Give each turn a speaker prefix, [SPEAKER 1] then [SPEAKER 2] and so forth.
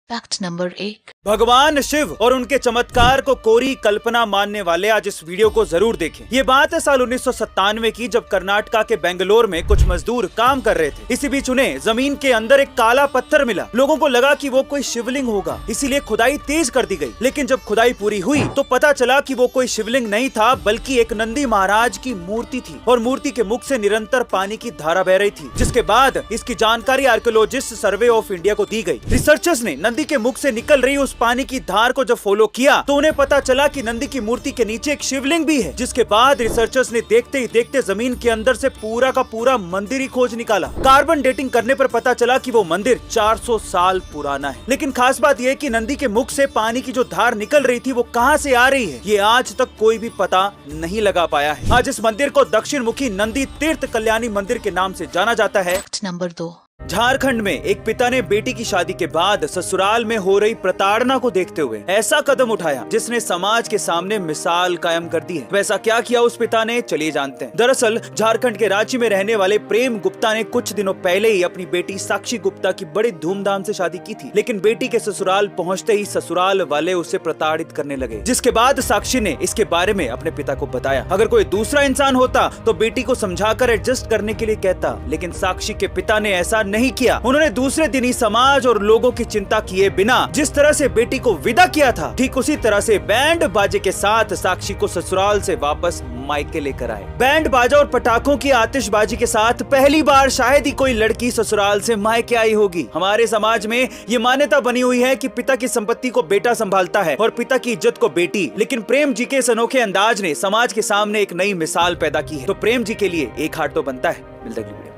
[SPEAKER 1] Fact number 1।
[SPEAKER 2] भगवान शिव और उनके चमत्कार को कोरी कल्पना मानने वाले आज इस वीडियो को जरूर देखें। ये बात है साल 1997 की, जब कर्नाटका के बेंगलोर में कुछ मजदूर काम कर रहे थे। इसी बीच उन्हें जमीन के अंदर एक काला पत्थर मिला। लोगों को लगा कि वो कोई शिवलिंग होगा, इसीलिए खुदाई तेज कर दी गई। लेकिन जब खुदाई पूरी हुई तो पता चला कि वो कोई शिवलिंग नहीं था, बल्कि एक नंदी महाराज की मूर्ति थी और मूर्ति के मुख से निरंतर पानी की धारा बह रही थी। जिसके बाद इसकी जानकारी आर्कियोलॉजिस्ट सर्वे ऑफ इंडिया को दी गई। रिसर्चर्स ने नंदी के मुख से निकल रही उस पानी की धार को जब फॉलो किया तो उन्हें पता चला कि नंदी की मूर्ति के नीचे एक शिवलिंग भी है। जिसके बाद रिसर्चर्स ने देखते ही देखते जमीन के अंदर से पूरा का पूरा मंदिर ही खोज निकाला। कार्बन डेटिंग करने पर पता चला कि वो मंदिर 400 साल पुराना है। लेकिन खास बात यह कि नंदी के मुख से पानी की जो धार निकल रही थी वो कहां से आ रही है, ये आज तक कोई भी पता नहीं लगा पाया है। आज इस मंदिर को दक्षिण मुखी नंदी तीर्थ कल्याणी मंदिर के नाम से जाना जाता है।
[SPEAKER 1] Fact number 2।
[SPEAKER 2] झारखंड में एक पिता ने बेटी की शादी के बाद ससुराल में हो रही प्रताड़ना को देखते हुए ऐसा कदम उठाया जिसने समाज के सामने मिसाल कायम कर दी है। वैसा क्या किया उस पिता ने, चलिए जानते हैं। दरअसल झारखंड के रांची में रहने वाले प्रेम गुप्ता ने कुछ दिनों पहले ही अपनी बेटी साक्षी गुप्ता की बड़ी धूमधाम से शादी की थी। लेकिन बेटी के ससुराल पहुंचते ही ससुराल वाले उसे प्रताड़ित करने लगे। जिसके बाद साक्षी ने इसके बारे में अपने पिता को बताया। अगर कोई दूसरा इंसान होता तो बेटी को समझाकर एडजस्ट करने के लिए कहता, लेकिन साक्षी के पिता ने ऐसा नहीं किया। उन्होंने दूसरे दिन ही समाज और लोगों की चिंता किए बिना जिस तरह से बेटी को विदा किया था, ठीक उसी तरह से बैंड बाजे के साथ साक्षी को ससुराल से वापस मायके लेकर आए। बैंड बाजा और पटाखों की आतिशबाजी के साथ पहली बार शायद ही कोई लड़की ससुराल से मायके आई होगी। हमारे समाज में ये मान्यता बनी हुई है कि पिता की संपत्ति को बेटा संभालता है और पिता की इज्जत को बेटी। लेकिन प्रेम जी के इस अनोखे अंदाज ने समाज के सामने एक नई मिसाल पैदा की है। तो प्रेम जी के लिए एक हार्ट तो बनता है। मिलता है।